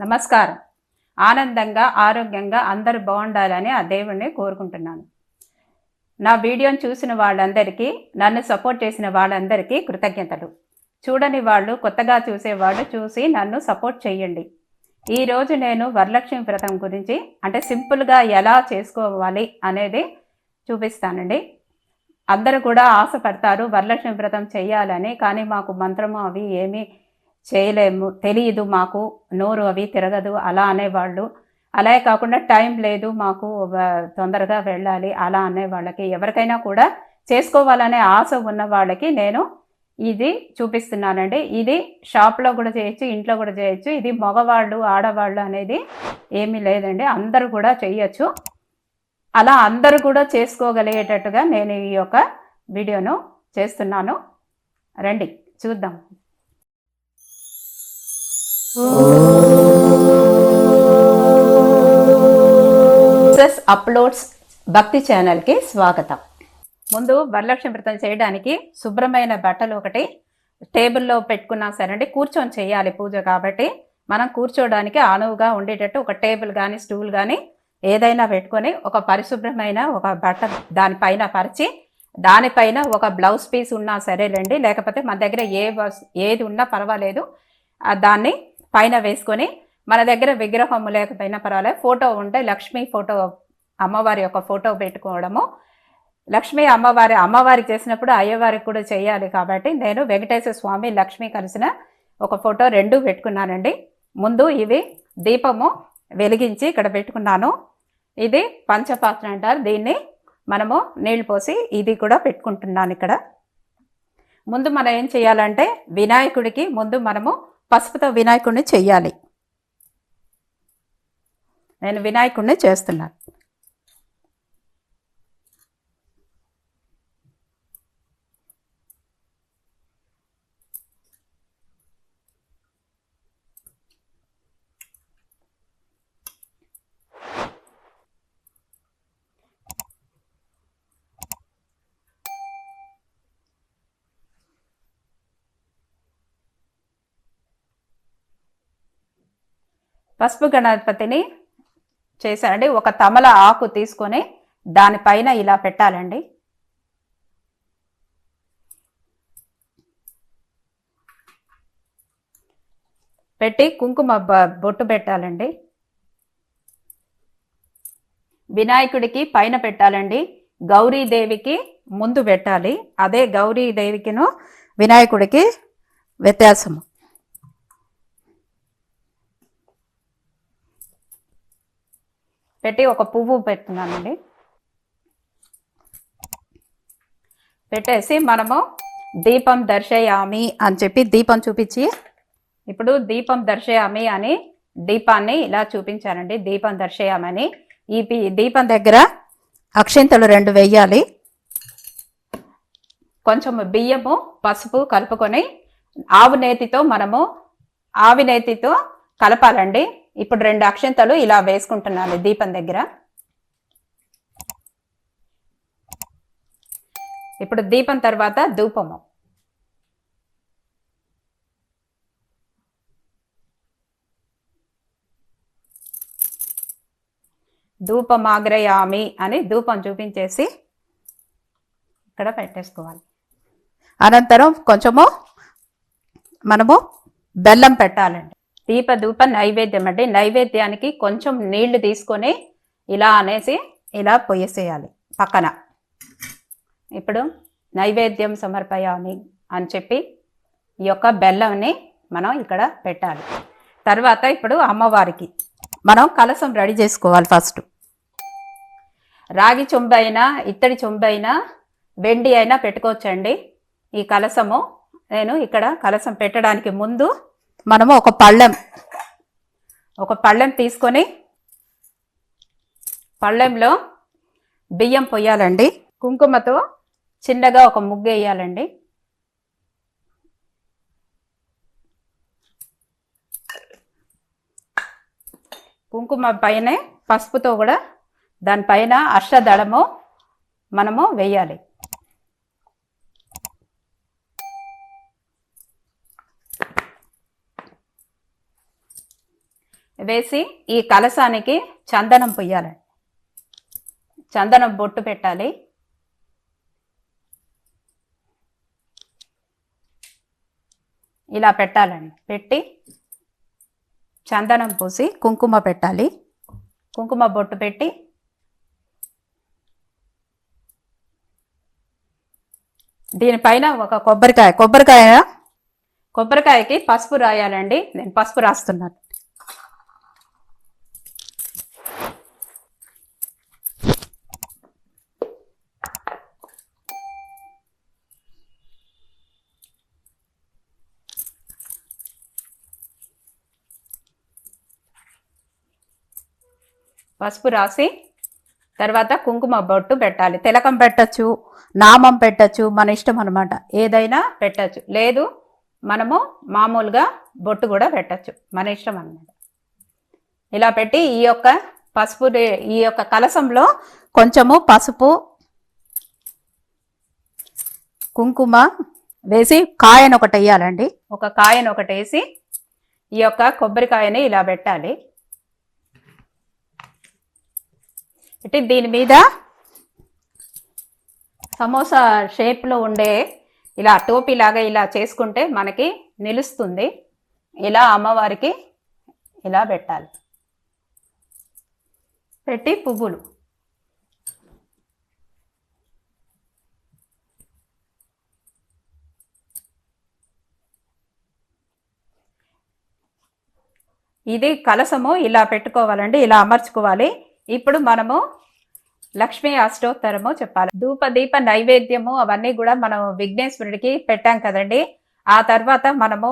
నమస్కారం. ఆనందంగా, ఆరోగ్యంగా అందరూ బాగుండాలని ఆ దేవుడిని కోరుకుంటున్నాను. నా వీడియోని చూసిన వాళ్ళందరికీ, నన్ను సపోర్ట్ చేసిన వాళ్ళందరికీ కృతజ్ఞతలు. చూడని వాళ్ళు, కొత్తగా చూసేవాళ్ళు చూసి నన్ను సపోర్ట్ చేయండి. ఈరోజు నేను వరలక్ష్మి వ్రతం గురించి అంటే సింపుల్గా ఎలా చేసుకోవాలి అనేది చూపిస్తానండి. అందరూ కూడా ఆశపడతారు వరలక్ష్మి వ్రతం చేయాలని. కానీ మాకు మంత్రము అవి ఏమీ చేయలేము, తెలియదు, మాకు నోరు అవి తిరగదు అలా అనేవాళ్ళు. అలాగే కాకుండా టైం లేదు మాకు, తొందరగా వెళ్ళాలి అలా అనే వాళ్ళకి, ఎవరికైనా కూడా చేసుకోవాలనే ఆశ ఉన్న వాళ్ళకి నేను ఇది చూపిస్తున్నానండి. ఇది షాప్లో కూడా చేయొచ్చు, ఇంట్లో కూడా చేయొచ్చు. ఇది మగవాళ్ళు ఆడవాళ్ళు అనేది ఏమీ లేదండి, అందరూ కూడా చేయొచ్చు. అలా అందరూ కూడా చేసుకోగలిగేటట్టుగా నేను ఈ యొక్క వీడియోను చేస్తున్నాను. రండి చూద్దాం. అప్లోడ్స్ భక్తి ఛానల్కి స్వాగతం. ముందు వరలక్ష్మి వ్రతం చేయడానికి శుభ్రమైన బట్టలు ఒకటి టేబుల్లో పెట్టుకున్నా సరే, కూర్చొని చేయాలి పూజ కాబట్టి మనం కూర్చోడానికి అనువుగా ఉండేటట్టు ఒక టేబుల్ కానీ స్టూల్ కానీ ఏదైనా పెట్టుకొని ఒక పరిశుభ్రమైన ఒక బట్ట దానిపైన పరిచి, దానిపైన ఒక బ్లౌజ్ పీస్ ఉన్నా సరేలేండి, లేకపోతే మన దగ్గర ఏది ఉన్నా పర్వాలేదు, దాన్ని పైన వేసుకొని, మన దగ్గర విగ్రహం లేకపోయినా పర్వాలేదు, ఫోటో ఉంటే లక్ష్మీ ఫోటో, అమ్మవారి యొక్క ఫోటో పెట్టుకోవడము. లక్ష్మీ అమ్మవారి చేసినప్పుడు అయ్యవారికి కూడా చేయాలి కాబట్టి నేను వెంకటేశ్వర స్వామి లక్ష్మి కలిసిన ఒక ఫోటో రెండు పెట్టుకున్నానండి. ముందు ఇవి దీపము వెలిగించి ఇక్కడ పెట్టుకున్నాను. ఇది పంచపాత్ర అంటారు, దీన్ని మనము నీళ్ళు పోసి ఇది కూడా పెట్టుకుంటున్నాను ఇక్కడ. ముందు మనం ఏం చేయాలంటే వినాయకుడికి ముందు మనము పసుపుతో వినాయకుడిని చెయ్యాలి. నేను వినాయకుడిని చేస్తున్నాను. పసుపు గణపతిని చేశానండి. ఒక తమల ఆకు తీసుకొని దానిపైన ఇలా పెట్టాలండి. పెట్టి కుంకుమ బొట్టు పెట్టాలండి. వినాయకుడికి పైన పెట్టాలండి, గౌరీదేవికి ముందు పెట్టాలి. అదే గౌరీదేవికిను వినాయకుడికి వ్యత్యాసము. పెట్టి ఒక పువ్వు పెట్టుకున్నానండి. పెట్టేసి మనము దీపం దర్శయామి అని చెప్పి దీపం చూపించి, ఇప్పుడు దీపం దర్శయామి అని దీపాన్ని ఇలా చూపించానండి. దీపం దర్శయామని ఈ దీపం దగ్గర అక్షింతలు 2 వేయాలి. కొంచెం బియ్యము పసుపు కలుపుకొని ఆవు నేతితో కలపాలండి. ఇప్పుడు 2 అక్షింతలు ఇలా వేసుకుంటున్నాను దీపం దగ్గర. ఇప్పుడు దీపం తర్వాత ధూపము. ధూపమాగ్రయామి అని ధూపం చూపించేసి ఇక్కడ పెట్టేసుకోవాలి. అనంతరం కొంచెము మనము బెల్లం పెట్టాలండి. ధూప నైవేద్యం అండి. నైవేద్యానికి కొంచెం నీళ్లు తీసుకొని ఇలా అనేసి ఇలా పోయేసేయాలి పక్కన. ఇప్పుడు నైవేద్యం సమర్పయామి అని చెప్పి ఈ యొక్క బెల్లంని మనం ఇక్కడ పెట్టాలి. తర్వాత ఇప్పుడు అమ్మవారికి మనం కలశం రెడీ చేసుకోవాలి. ఫస్ట్ రాగి చెంబు అయినా, ఇత్తడి చెంబు అయినా, వెండి అయినా పెట్టుకోవచ్చండి ఈ కలశము. నేను ఇక్కడ కలశం పెట్టడానికి ముందు మనము ఒక పళ్ళెం తీసుకొని పళ్ళెంలో బియ్యం పొయ్యాలండి. కుంకుమతో చిన్నగా ఒక ముగ్గు వేయాలండి. కుంకుమ పైనే పసుపుతో కూడా దానిపైన అష్టదళము మనము వేయాలి. వేసి ఈ కలశానికి చందనం పొయ్యాలండి. చందనం బొట్టు పెట్టాలి. ఇలా పెట్టాలండి. పెట్టి చందనం పూసి కుంకుమ పెట్టాలి. కుంకుమ బొట్టు పెట్టి దీనిపైన ఒక కొబ్బరికాయకి పసుపు రాయాలండి. నేను పసుపు రాస్తున్నాను. పసుపు రాసి తర్వాత కుంకుమ బొట్టు పెట్టాలి. తిలకం పెట్టచ్చు, నామం పెట్టచ్చు, మన ఇష్టం అనమాట. ఏదైనా పెట్టచ్చు. లేదు మనము మామూలుగా బొట్టు కూడా పెట్టచ్చు, మన ఇష్టం అనమాట. ఇలా పెట్టి ఈ యొక్క కలశంలో కొంచెము పసుపు కుంకుమ వేసి కాయను ఒకటి వేయాలండి. ఒక కాయను ఒకటి వేసి ఈ యొక్క కొబ్బరికాయని ఇలా పెట్టాలి. అంటే దీని మీద సమోసా షేప్లో ఉండే ఇలా టోపీలాగా ఇలా చేసుకుంటే మనకి నిలుస్తుంది. ఇలా అమ్మవారికి ఇలా పెట్టాలి. పెట్టి పువ్వులు ఇది కలసము ఇలా పెట్టుకోవాలండి. ఇలా అమర్చుకోవాలి. ఇప్పుడు మనము లక్ష్మీ అష్టోత్తరము చెప్పాలి. ధూపదీప నైవేద్యము అవన్నీ కూడా మనం విఘ్నేశ్వరుడికి పెట్టాం కదండి. ఆ తర్వాత మనము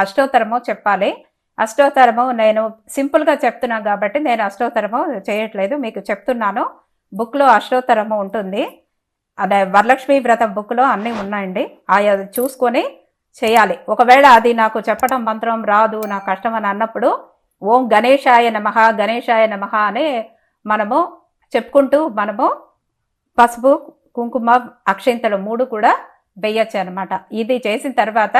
అష్టోత్తరము చెప్పాలి. అష్టోత్తరము నేను సింపుల్గా చెప్తున్నాను కాబట్టి నేను అష్టోత్తరము చేయట్లేదు, మీకు చెప్తున్నాను. బుక్లో అష్టోత్తరము ఉంటుంది. అదే వరలక్ష్మీ వ్రతం బుక్లో అన్నీ ఉన్నాయండి. ఆయా చూసుకొని చేయాలి. ఒకవేళ అది నాకు చెప్పడం మంత్రం రాదు, నాకు కష్టం అని అన్నప్పుడు ఓం గణేశాయ నమః గణేశాయ నమః అని మనము చెప్పుకుంటూ మనము పసుపు కుంకుమ అక్షింతలు 3 కూడా వేయచ్చు అనమాట. ఇది చేసిన తర్వాత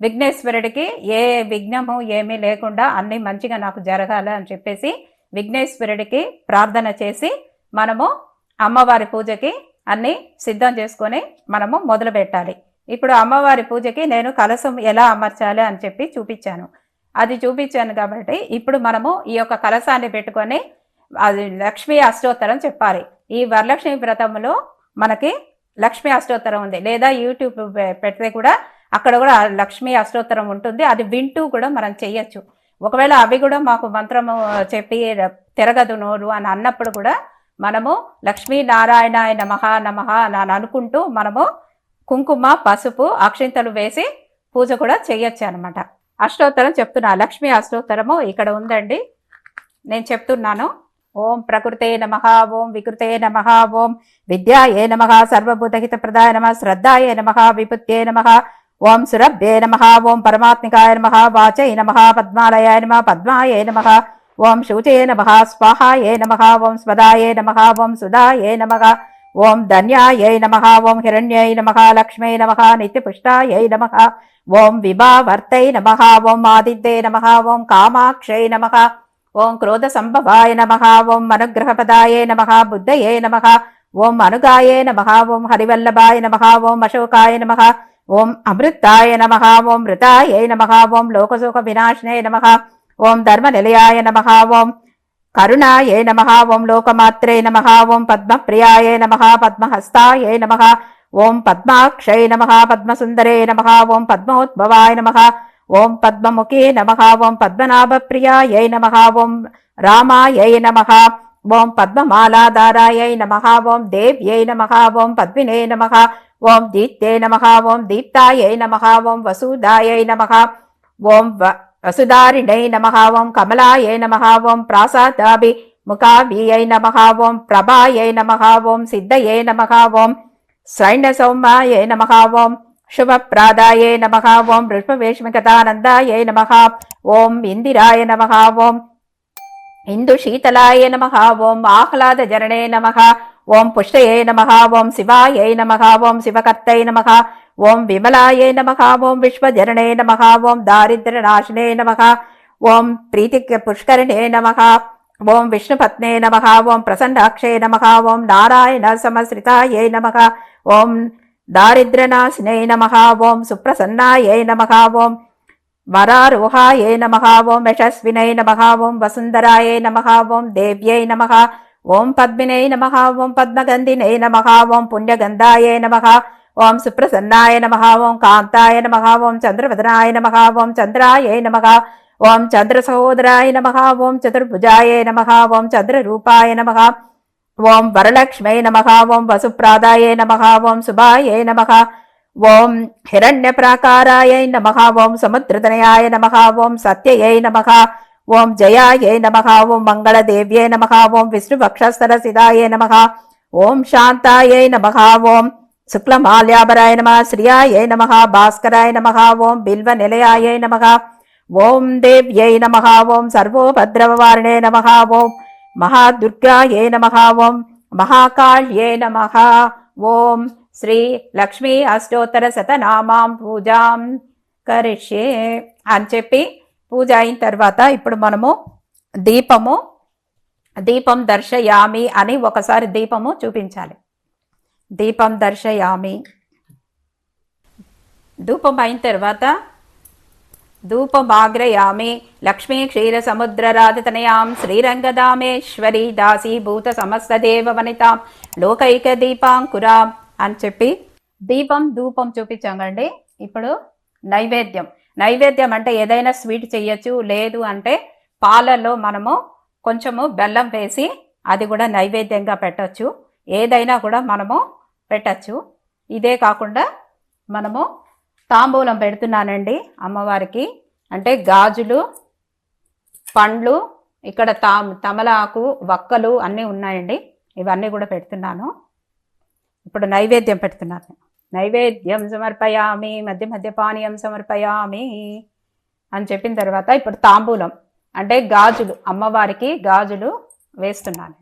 విఘ్నేశ్వరుడికి ఏ విఘ్నము ఏమీ లేకుండా అన్నీ మంచిగా నాకు జరగాలి అని చెప్పేసి విఘ్నేశ్వరుడికి ప్రార్థన చేసి మనము అమ్మవారి పూజకి అన్నీ సిద్ధం చేసుకొని మనము మొదలు పెట్టాలి. ఇప్పుడు అమ్మవారి పూజకి నేను కలశం ఎలా అమర్చాలి అని చెప్పి చూపించాను కాబట్టి ఇప్పుడు మనము ఈ యొక్క కలశాన్ని పెట్టుకొని అది లక్ష్మీ అష్టోత్తరం చెప్పాలి. ఈ వరలక్ష్మి వ్రతంలో మనకి లక్ష్మీ అష్టోత్తరం ఉంది, లేదా యూట్యూబ్ పెడితే కూడా అక్కడ కూడా లక్ష్మీ అష్టోత్తరం ఉంటుంది. అది వింటూ కూడా మనం చెయ్యొచ్చు. ఒకవేళ అవి కూడా మాకు మంత్రము చెప్పి తిరగదు నోరు అని అన్నప్పుడు కూడా మనము లక్ష్మీ నారాయణాయ నమః నమః అని అనుకుంటూ మనము కుంకుమ పసుపు అక్షింతలు వేసి పూజ కూడా చెయ్యొచ్చు అనమాట. అష్టోత్తరం చెప్తున్నా. లక్ష్మీ అష్టోత్తరము ఇక్కడ ఉందండి, నేను చెప్తున్నాను. ఓం ప్రకృతే నమః, ఓం వికృతే నమః, ఓం విద్యాయే నమః, సర్వభూతహిత ప్రదాయ నమః, శ్రద్ధాయే నమః, విపుత్యే నమః, ఓం సురభ్యే నమః, ఓం పరమాత్మికాయ నమః, వాచై నమః, పద్మాలయాయ నమః, పద్మాయే నమః, ఓం శూచే నమః, స్వాహాయే నమః, ఓం స్వదాయే నమః, ఓం సుధాయే నమః, ఓం ధన్యాయై నమః, ఓం హిరణ్యై నమః, లక్ష్మై నమః, నిత్యపుష్టాయై నమః, ఓం విభావర్తై నమః, ఓం ఆదిత్యై నమః, ఓం కామాక్షై నమః, ఓం క్రోధ సంభవాయ నమః, ఓం అనుగ్రహపదాయ నమః, బుద్ధయే నమః, ఓం అనుగాయ నమః, ఓం హరివల్లభాయ నమః, ఓం అశోకాయ నమః, ఓం అమృతాయ నమః, ఓం మృతాయ నమః, ఓం లోకశోక వినాశనే నమః, ఓం ధర్మనిలయాయ నమః, ఓం కరుణాయ నమః, ఓం లోకమాత్రే నమః, ఓం పద్మప్రియాయ నమః, పద్మహస్తాయ నమః, ఓం పద్మాక్షై నమః, పద్మసుందరే నమః, ఓం పద్మోద్భవాయ నమః, ఓం పద్మముఖే నమః, ఓం పద్మనాభప్రియాయ నమః, ఓం రామాయ నమః, ఓం పద్మమాలాధారాయ నమః, ఓం దేవ్యై నమః, ఓం పద్మినే నమః, ఓం దీప్తే నమః, ఓం దీప్తాయ నమః, ఓం వసుదాయ నమః, ఓం వసుధారిణై నమః, ఓం కమలాయ నమః, ఓం ప్రాసాదాభి ముఖాభియై నమః, ఓం ప్రభాయై నమః, ఓం సిద్ధయే నమః, ఓం సైన్యసౌమ్యాయ నమః, ఓం శుభప్రాదాయ నమః, ఓం వృష్పవేష్మికతానందాయ నమః, ఓం ఇందిరాయ నమః, ఓం ఇందుశీతలాయ నమః, ఓం ఆహ్లాదజరణే నమః, ఓం పుష్టయే నమః, ఓం శివాయ నమః, ఓం శివకర్తై నమః, ఓం విమలాయ నమః, ఓం విశ్వజరణే నమః, ఓం దారిద్ర్యనాశనే నమః, ఓం ప్రీతిక్య పుష్కరిణే నమః. ఓం విష్ణుపత్నే నమః. ఓం ప్రసన్నాక్షే నమః. ఓం నారాయణ సమశ్రితాయే నమః. ఓం దారిద్ర్యనాశినే నమః. ఓం సుప్రసన్నాయే నమః. ఓం వరారోహాయే నమః. ఓం యశస్వినే నమః. ఓం వసుంధరాయే నమః. ఓం దేవ్యై నమః. ఓం పద్మినే నమః. ఓం పద్మగంధినే నమః. ఓం పుణ్యగంధాయే నమః. ఓం సుప్రసన్నాయ నమః. ఓం కాంతాయ నమః. ఓం చంద్రవదనాయ నమః. ఓం చంద్రాయే నమః. ఓం చంద్ర సహోదరాయ నమః. ఓం చతుర్భుజాయ నమః. ఓం చంద్రరూపాయ నమః. ఓం వరలక్ష్మై నమః. ఓం వసుప్రాదాయ నమః. ఓం శుభాయ నమః. ఓం హిరణ్యప్రాకారాయ నమః. ఓం సముద్రతనయాయ నమః. ఓం సత్యయై నమః. ఓం జయాయే నమః. ఓం మంగళదేవ్యై నమః. ఓం విష్ణువక్షస్థలసిదాయ నమః. ఓం శాంతాయై నమః. ఓం శుక్లమాల్యాభరాయ నమః. శ్రియాయై నమః. భాస్కరాయ నమః. ఓం బిల్వనిలయాయ నమః. ఓం దేవ్యై నమః. ఓం సర్వోపద్రవవారిణే నమః. ఓం మహాదుర్గాయే నమః. ఓం మహాకాళ్యే నమః. ఓం శ్రీ లక్ష్మీ అష్టోత్తర శతనామాం పూజాం కరిష్యే అని చెప్పి పూజ అయిన తర్వాత ఇప్పుడు మనము దీపం దర్శయామి అని ఒకసారి దీపము చూపించాలి. దీపం దర్శయామి. ధూపం అయిన తర్వాత ధూపమాగ్రయామి. లక్ష్మీ క్షీర సముద్రరాజతనయాం శ్రీరంగదామేశ్వరి దాసీభూత సమస్త దేవ వనితాం లోకైక దీపాంకురాం అని చెప్పి ధూపం చూపించామండి. ఇప్పుడు నైవేద్యం అంటే ఏదైనా స్వీట్ చెయ్యొచ్చు. లేదు అంటే పాలలో మనము కొంచెము బెల్లం వేసి అది కూడా నైవేద్యంగా పెట్టచ్చు. ఏదైనా కూడా మనము పెట్టచ్చు. ఇదే కాకుండా మనము తాంబూలం పెడుతున్నానండి అమ్మవారికి. అంటే గాజులు, పండ్లు, ఇక్కడ తమలాకు, వక్కలు అన్నీ ఉన్నాయండి. ఇవన్నీ కూడా పెడుతున్నాను. ఇప్పుడు నైవేద్యం పెడుతున్నాను. నైవేద్యం సమర్పయామి, మధ్య పానీయం సమర్పయామి అని చెప్పిన తర్వాత ఇప్పుడు తాంబూలం అంటే గాజులు, అమ్మవారికి గాజులు వేస్తున్నాను.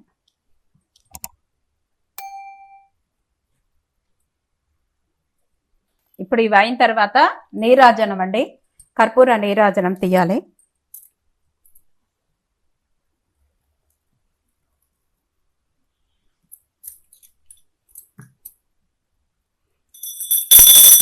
ఇప్పుడు ఇవి అయిన తర్వాత నీరాజనం అండి. కర్పూర నీరాజనం తీయాలి.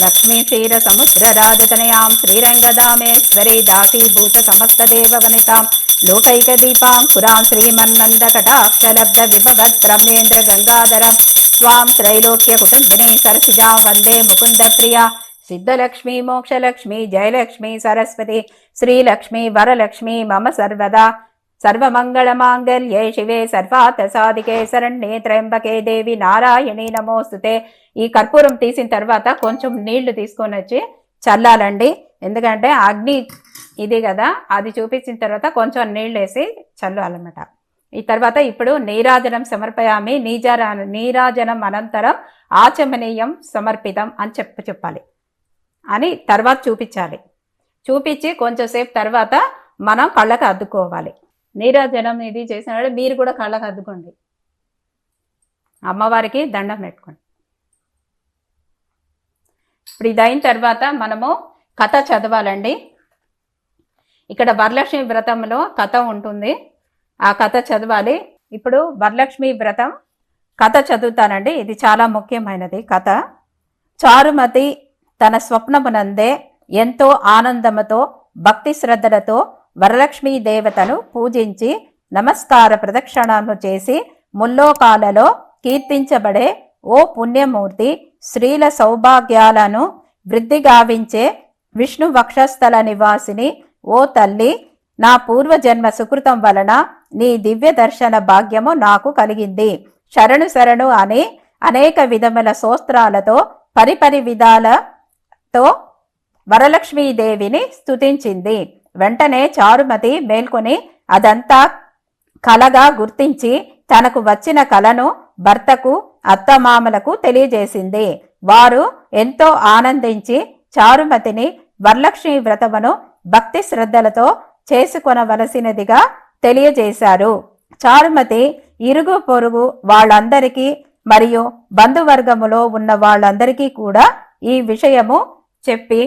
లక్ష్మీ క్షీర సముద్ర రాజతనయాం శ్రీరంగదామేశ్వరి దాసీభూత సమస్త దేవ వనితాం లోకైక దీపాంకురాం శ్రీమన్మంద కటాక్షలబ్ధ విభవత్ బ్రహ్మేంద్ర గంగాధరం స్వాం త్రైలోక్య కుటుంబిని సరసిజాం వందే ముకుంద ప్రియా సిద్ధలక్ష్మీ మోక్షలక్ష్మీ జయలక్ష్మీ సరస్వతి శ్రీలక్ష్మీ వరలక్ష్మీ మమ సర్వదా సర్వమంగళమాంగళ్యే శివే సర్వార్థ సాధికే శరణ్యే త్ర్యంబకే దేవి నారాయణి నమోస్తుతే. ఈ కర్పూరం తీసిన తర్వాత కొంచెం నీళ్లు తీసుకొని వచ్చి చల్లాలండి. ఎందుకంటే అగ్ని ఇది కదా, అది చూపించిన తర్వాత కొంచెం నీళ్ళు వేసి చల్లాలన్నమాట. ఈ తర్వాత ఇప్పుడు నీరాజనం సమర్పయామి. నీరాజనం అనంతరం ఆచమనీయం సమర్పితం అని చెప్పాలి అని తర్వాత చూపించాలి. చూపించి కొంచెంసేపు తర్వాత మనం కళ్ళకు అద్దుకోవాలి. నీరాజనం ఇది చేసినాడు మీరు కూడా కళ్ళకు అద్దుకోండి. అమ్మవారికి దండం పెట్టుకోండి. ఇప్పుడు ఇది అయిన తర్వాత మనము కథ చదవాలండి. ఇక్కడ వరలక్ష్మి వ్రతంలో కథ ఉంటుంది, ఆ కథ చదవాలి. ఇప్పుడు వరలక్ష్మి వ్రతం కథ చదువుతానండి. ఇది చాలా ముఖ్యమైనది కథ. చారుమతి తన స్వప్నమునందే ఎంతో ఆనందముతో భక్తి శ్రద్ధలతో వరలక్ష్మీ దేవతను పూజించి నమస్కార ప్రదక్షిణను చేసి ముల్లోకాలలో కీర్తించబడే ఓ పుణ్యమూర్తి, స్త్రీల సౌభాగ్యాలను వృద్ధి గావించే విష్ణు వక్షస్థల నివాసిని ఓ తల్లి, నా పూర్వజన్మ సుకృతం వలన నీ దివ్య దర్శన భాగ్యము నాకు కలిగింది. శరణు శరణు అని అనేక విధముల స్తోత్రాలతో పరిపరి విధాలతో వరలక్ష్మీదేవిని స్తుతించింది. వెంటనే చారుమతి మేల్కొని అదంతా కలగా గుర్తించి తనకు వచ్చిన కలను భర్తకు అత్తమామలకు తెలియజేసింది. వారు ఎంతో ఆనందించి చారుమతిని వరలక్ష్మి వ్రతమును భక్తి శ్రద్ధలతో చేసుకొనవలసినదిగా తెలియజేశారు. చారుమతి ఇరుగు పొరుగు వాళ్ళందరికీ మరియు బంధువర్గములో ఉన్న వాళ్ళందరికీ కూడా ఈ విషయము చెప్పి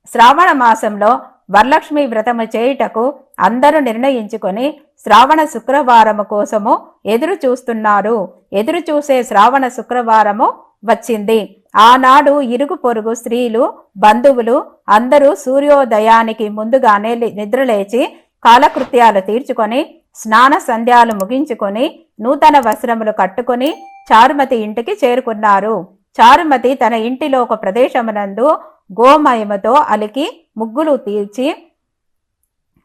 శ్రావణ మాసంలో వరలక్ష్మి వ్రతము చేయుటకు అందరూ నిర్ణయించుకొని శ్రావణ శుక్రవారము కోసము ఎదురు చూస్తున్నారు. ఎదురు చూసే శ్రావణ శుక్రవారము వచ్చింది. ఆనాడు ఇరుగు పొరుగు స్త్రీలు, బంధువులు అందరూ సూర్యోదయానికి ముందుగానే నిద్రలేచి కాలకృత్యాలు తీర్చుకొని స్నాన సంధ్యాలు ముగించుకొని నూతన వస్త్రములు కట్టుకొని చారుమతి ఇంటికి చేరుకున్నారు. చారుమతి తన ఇంటిలో ఒక ప్రదేశమునందు గోమయముతో అలికి ముగ్గులు తీర్చి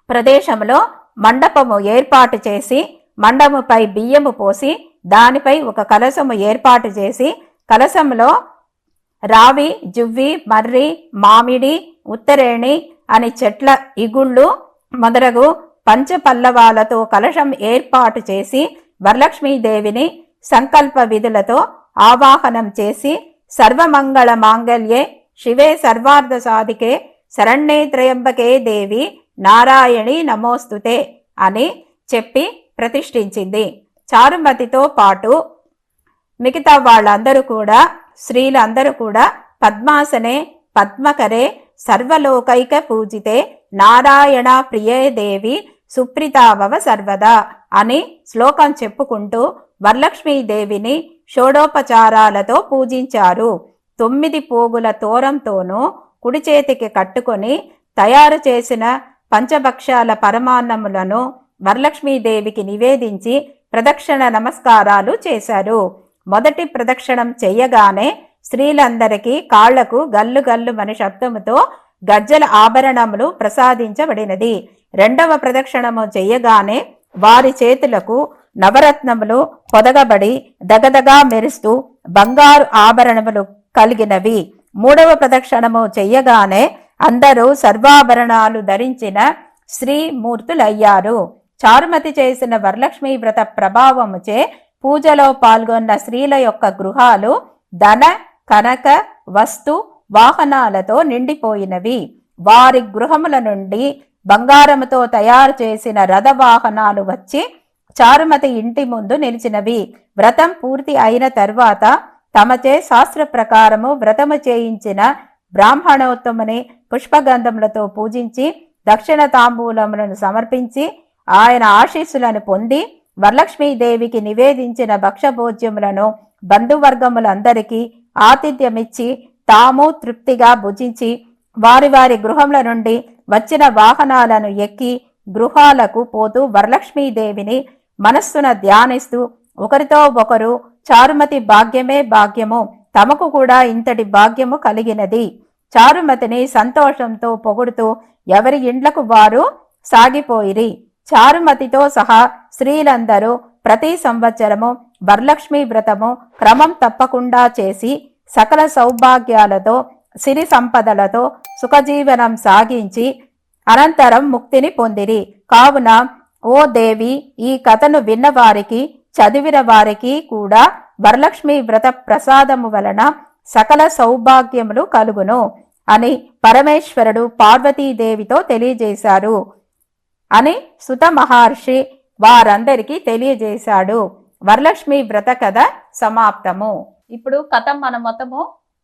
ప్రదేశంలో మండపము ఏర్పాటు చేసి మండపముపై బియ్యము పోసి దానిపై ఒక కలశము ఏర్పాటు చేసి కలశంలో రావి, జువ్వి, మర్రి, మామిడి, ఉత్తరేణి అని చెట్ల ఇగుళ్ళు మొదలగు పంచపల్లవాలతో కలశం ఏర్పాటు చేసి వరలక్ష్మీదేవిని సంకల్ప విధులతో ఆవాహనం చేసి సర్వమంగళ మాంగళ్యే శివే సర్వార్థ సాధికే శరణ్యే త్రయంబకే దేవి నారాయణి నమోస్తుతే అని చెప్పి ప్రతిష్ఠించింది. చారుమతితో పాటు మిగతా వాళ్ళందరూ కూడా స్త్రీలందరూ కూడా పద్మాసనే పద్మకరే సర్వలోకైక పూజితే నారాయణ ప్రియే దేవి సుప్రీతాభవ సర్వదా అని శ్లోకం చెప్పుకుంటూ వరలక్ష్మీదేవిని షోడోపచారాలతో పూజించారు. 9 పోగుల తోరంతోనూ కుడి చేతికి కట్టుకొని తయారు చేసిన పంచభక్షాల పరమాన్నములను వరలక్ష్మీదేవికి నివేదించి ప్రదక్షిణ నమస్కారాలు చేశారు. మొదటి ప్రదక్షిణం చెయ్యగానే స్త్రీలందరికీ కాళ్లకు గల్లు గల్లు మని శబ్దముతో గజ్జల ఆభరణములు ప్రసాదించబడినది. రెండవ ప్రదక్షిణము చెయ్యగానే వారి చేతులకు నవరత్నములు పొదగబడి దగదగా మెరుస్తూ బంగారు ఆభరణములు కలిగినవి. మూడవ ప్రదక్షిణము చెయ్యగానే అందరూ సర్వాభరణాలు ధరించిన శ్రీమూర్తులయ్యారు. చారుమతి చేసిన వరలక్ష్మీ వ్రత ప్రభావముచే పూజలో పాల్గొన్న స్త్రీల యొక్క గృహాలు ధన, కనక, వస్తు, వాహనాలతో నిండిపోయినవి. వారి గృహముల నుండి బంగారముతో తయారు చేసిన రథవాహనాలు వచ్చి చారుమతి ఇంటి ముందు నిలిచినవి. వ్రతం పూర్తి అయిన తర్వాత తమచే శాస్త్ర ప్రకారము వ్రతము చేయించిన బ్రాహ్మణోత్తముని పుష్పగంధములతో పూజించి దక్షిణ తాంబూలములను సమర్పించి ఆయన ఆశీస్సులను పొంది వరలక్ష్మీదేవికి నివేదించిన భక్షభోజ్యములను బంధువర్గములందరికీ ఆతిథ్యమిచ్చి తాము తృప్తిగా భుజించి వారి వారి గృహముల నుండి వచ్చిన వాహనాలను ఎక్కి గృహాలకు పోతూ వరలక్ష్మీదేవిని మనస్సున ధ్యానిస్తూ ఒకరితో ఒకరు చారుమతి భాగ్యమే భాగ్యము, తమకు కూడా ఇంతటి భాగ్యము కలిగినది. చారుమతిని సంతోషంతో పొగుడుతూ ఎవరి ఇండ్లకు వారు సాగిపోయిరి. చారుమతితో సహా స్త్రీలందరూ ప్రతి సంవత్సరము వరలక్ష్మీ వ్రతము క్రమం తప్పకుండా చేసి సకల సౌభాగ్యాలతో సిరి సంపదలతో సుఖజీవనం సాగించి అనంతరం ముక్తిని పొందిరి. కావున ఓ దేవి, ఈ కథను విన్నవారికి చదివిన వారికి కూడా వరలక్ష్మీ వ్రత ప్రసాదము వలన సకల సౌభాగ్యములు కలుగును అని పరమేశ్వరుడు పార్వతీదేవితో తెలియజేశారు అని సుత మహర్షి వారందరికీ తెలియజేశాడు. వరలక్ష్మీ వ్రత కథ సమాప్తము. ఇప్పుడు కథ మన మొత్తము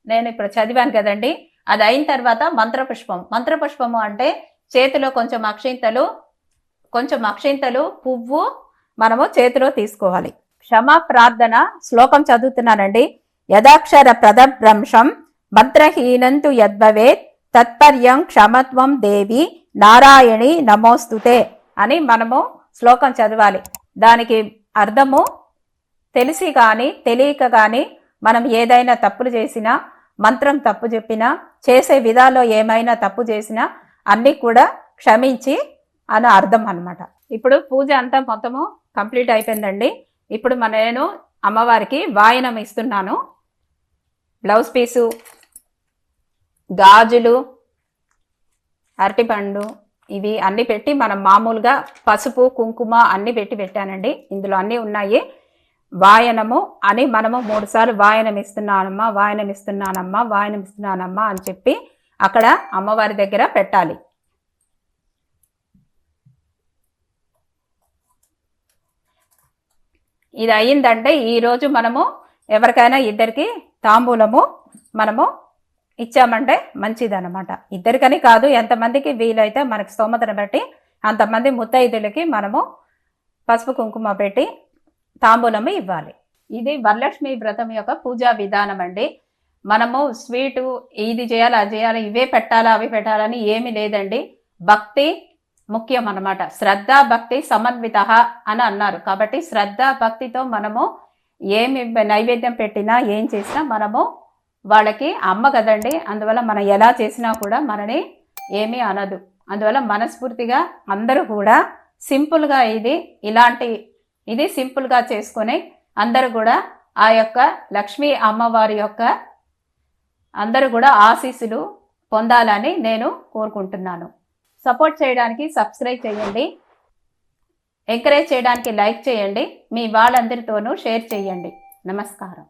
నేను ఇప్పుడు చదివాను కదండి, అది అయిన తర్వాత మంత్రపుష్పం. మంత్రపుష్పము అంటే చేతిలో కొంచెం అక్షింతలు పువ్వు మనము చేతిలో తీసుకోవాలి. క్షమా ప్రార్థన శ్లోకం చదువుతున్నానండి. యదాక్షర ప్రదభ్రంశం మంత్రహీనంతు యద్భవేత్ తత్పర్యం క్షమత్వం దేవి నారాయణి నమోస్తుతే అని మనము శ్లోకం చదవాలి. దానికి అర్థము తెలిసి కానీ తెలియక కానీ మనం ఏదైనా తప్పులు చేసినా, మంత్రం తప్పు చెప్పినా, చేసే విధాలో ఏమైనా తప్పు చేసినా అన్నీ కూడా క్షమించి అని అర్థం అన్నమాట. ఇప్పుడు పూజ అంతా మొత్తము కంప్లీట్ అయిపోయిందండి. ఇప్పుడు నేను అమ్మవారికి వాయనం ఇస్తున్నాను. బ్లౌజ్ పీసు, గాజులు, అరటిపండు ఇవి అన్నీ పెట్టి మనం మామూలుగా పసుపు, కుంకుమ అన్నీ పెట్టానండి. ఇందులో అన్నీ ఉన్నాయి. వాయనము అని మనము 3 సార్లు వాయనం ఇస్తున్నానమ్మా, వాయనం ఇస్తున్నానమ్మా, వాయనం ఇస్తున్నానమ్మా అని చెప్పి అక్కడ అమ్మవారి దగ్గర పెట్టాలి. ఇది అయ్యిందంటే ఈరోజు మనము ఎవరికైనా ఇద్దరికి తాంబూలము మనము ఇచ్చామంటే మంచిదన్నమాట. ఇద్దరికని కాదు, ఎంతమందికి వీలైతే మనకి స్తోమతను బట్టి అంతమంది ముత్తైదులకి మనము పసుపు కుంకుమ పెట్టి తాంబూలము ఇవ్వాలి. ఇది వరలక్ష్మి వ్రతం యొక్క పూజా విధానం అండి. మనము స్వీటు ఇది చేయాలి అది చేయాలి, ఇవే పెట్టాలా అవి పెట్టాలని ఏమీ లేదండి. భక్తి ముఖ్యం అన్నమాట. శ్రద్ధ భక్తి సమన్విత అని అన్నారు. కాబట్టి శ్రద్ధ భక్తితో మనము ఏమి నైవేద్యం పెట్టినా ఏం చేసినా మనము వాళ్ళకి అమ్మ కదండి, అందువల్ల మనం ఎలా చేసినా కూడా మనని ఏమీ అనదు. అందువల్ల మనస్ఫూర్తిగా అందరూ కూడా సింపుల్గా ఇది సింపుల్గా చేసుకొని అందరూ కూడా ఆ యొక్క లక్ష్మీ అమ్మవారి యొక్క అందరూ కూడా ఆశీస్సులు పొందాలని నేను కోరుకుంటున్నాను. సపోర్ట్ చేయడానికి సబ్స్క్రైబ్ చేయండి, ఎంకరేజ్ చేయడానికి లైక్ చేయండి, మీ వాళ్ళందరితోనూ షేర్ చేయండి. నమస్కారం.